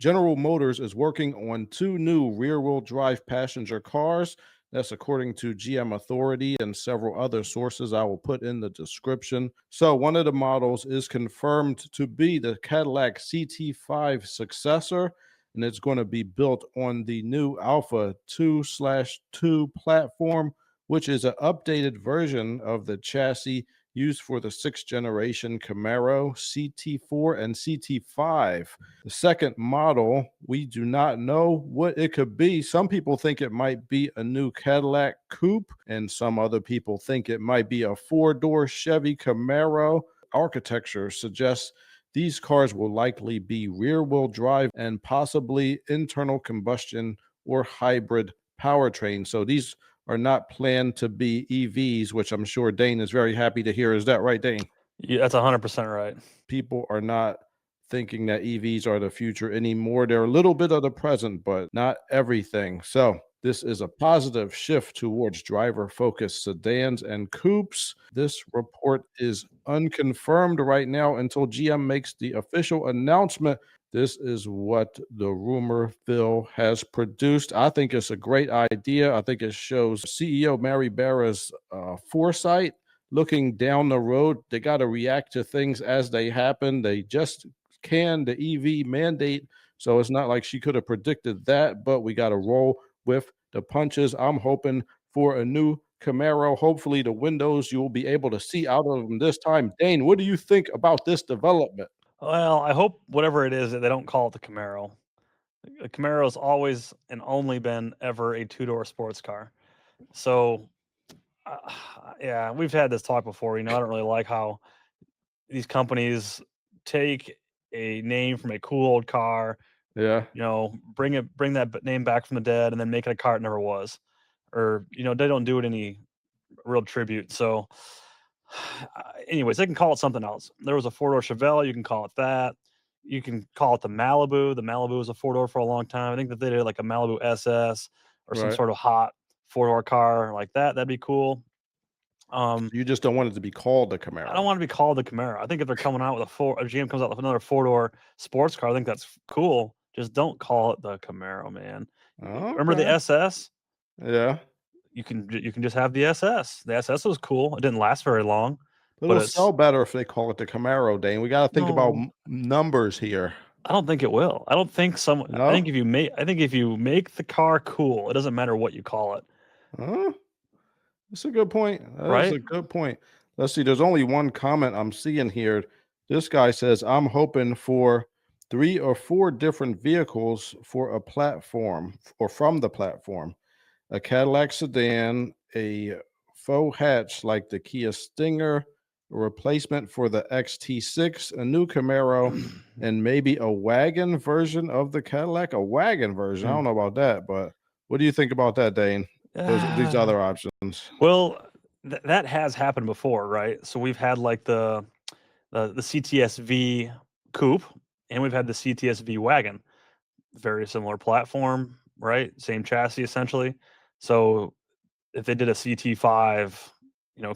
General Motors is working on two new rear-wheel drive passenger cars. That's according to GM Authority and several other sources I will put in the description. So, one of the models is confirmed to be the Cadillac CT5 successor, and it's going to be built on the new Alpha 2/2 platform, which is an updated version of the chassis used for the sixth generation Camaro CT4 and CT5. The second model, we do not know what it could be. Some people think it might be a new Cadillac coupe, and some other people think it might be a four-door Chevy Camaro. Architecture suggests these cars will likely be rear-wheel drive and possibly internal combustion or hybrid powertrain. So these are not planned to be EVs, which I'm sure Dane is very happy to hear. Is that right, Dane? Yeah, that's 100% right. People are not thinking that EVs are the future anymore. They're a little bit of the present, but not everything. So this is a positive shift towards driver-focused sedans and coupes. This report is unconfirmed right now until GM makes the official announcement. This is what the rumorville has produced. I think it's a great idea. I think it shows CEO Mary Barra's foresight, looking down the road. They got to react to things as they happen. They just can the EV mandate. So it's not like she could have predicted that, but we got to roll with the punches. I'm hoping for a new Camaro. Hopefully the windows you'll be able to see out of them this time. Dane, what do you think about this development? Well, I hope whatever it is that they don't call it the Camaro. The Camaro has always and only been ever a two-door sports car. So, uh, yeah, we've had this talk before. I don't really like how these companies take a name from a cool old car, Yeah. bring that name back from the dead, and then make it a car it never was, or they don't do it any real tribute. So, anyways, they can call it something else. There was a four-door Chevelle. You can call it that. You can call it the Malibu. The Malibu was a four-door for a long time. I think that they did like a Malibu SS or some Right. sort of hot four-door car like that. That'd be cool. You just don't want it to be called the I don't Camaro. want to be called the Camaro. I think if they're coming out with a GM comes out with another four-door sports car, I think that's cool. Just don't call it the Camaro, man. Remember the Okay. SS? Yeah. You can just have the SS. The SS was cool. It didn't last very long, but It'll it's sell better if they call it the Camaro, Dane. We got to think about no. numbers here. I don't think it will. I don't think some. I No? think if you make the car cool, it doesn't matter what you call it, Huh? That's a good point. That is right? a good point. Let's see. There's only one comment I'm seeing here. This guy says, I'm hoping for 3 or 4 different vehicles for a platform or from the platform. A Cadillac sedan, a faux hatch like the Kia Stinger, a replacement for the XT6, a new Camaro, and maybe a wagon version of the Cadillac. A wagon version. I Hmm. don't know about that, but what do you think about that, Dane? These Ah, other options. well, that has happened before, right? So we've had like the CTSV coupe, and we've had the CTSV wagon. Very similar platform, right? Same chassis essentially. So if they did a CT5,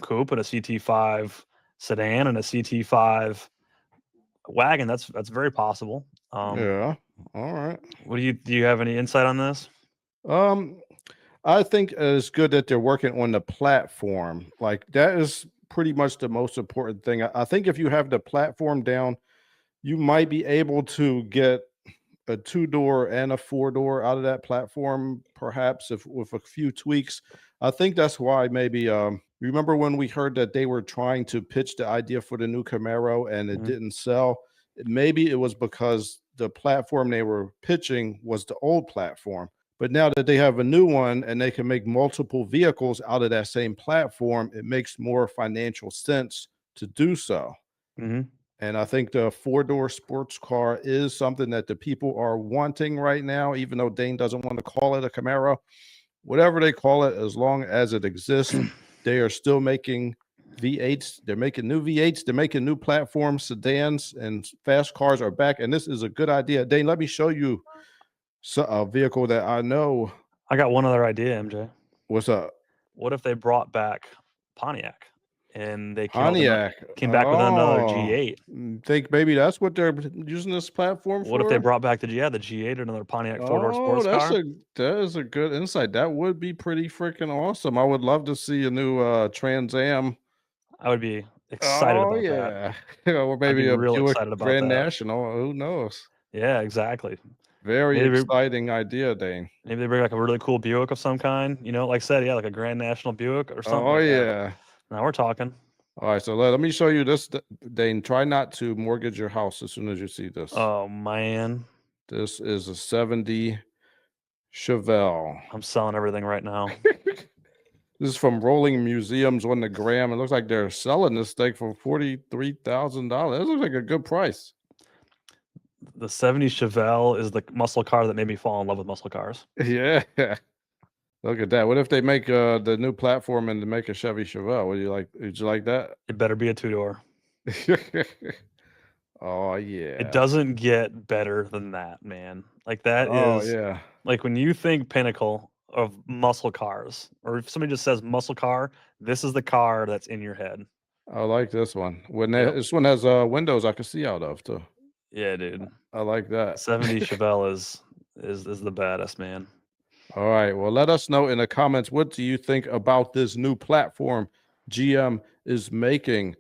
coupe and a CT5 sedan and a CT5 wagon, that's very possible. Yeah. All right. What do you have any insight on this? Um, I think it's good that they're working on the platform. Like that is pretty much the most important thing. I think if you have the platform down, you might be able to get a two-door and a four-door out of that platform, perhaps if with a few tweaks. I think that's why maybe remember when we heard that they were trying to pitch the idea for the new Camaro and it Mhm. didn't sell? Maybe it was because the platform they were pitching was the old platform. But now that they have a new one and they can make multiple vehicles out of that same platform, it makes more financial sense to do so. Mhm. And I think the four-door sports car is something that the people are wanting right now, even though Dane doesn't want to call it a Camaro. Whatever they call it, as long as it exists, they are still making V8s. They're making new V8s. They're making new platforms, sedans, and fast cars are back. And this is a good idea. Dane, let me show you a vehicle that I know. I got one other idea, MJ. What's up? What if they brought back Pontiac and they came Pontiac. back with another Oh, G8. think maybe that's what they're using this platform What for? if they brought back the G8, another Pontiac four-door Oh, sports car? that is a good insight. That would be pretty freaking awesome. I would love to see a new Trans Am. I would be excited Oh about that. yeah, or I'd be maybe a real Buick excited about Grand that. National. Who knows? Yeah, exactly. Very Maybe exciting idea, Dane. maybe they bring like a really cool Buick of some kind. You know, like I said, yeah, like a Grand National Buick or something Oh like that. yeah. Now we're talking. All right, so let me show you this, Dane. Try not to mortgage your house as soon as you see this. Oh man, This is a 70 Chevelle. I'm selling everything right now. This is from Rolling Museums on the gram. It looks like they're selling this thing for $43,000. This looks like a good price. The 70 Chevelle is the muscle car that made me fall in love with muscle cars. Yeah. Look at that. What if they make the new platform and they make a Chevy Chevelle? Would you like that? It better be a two-door. Oh yeah. It doesn't get better than that, man. Like that Oh is yeah. like when you think pinnacle of muscle cars, or if somebody just says muscle car, this is the car that's in your head. I like this one. Yep. This one has windows I can see out of too. Yeah, dude. I like that. 70 Chevelle is the baddest, man. All right. Well, let us know in the comments, what do you think about this new platform GM is making?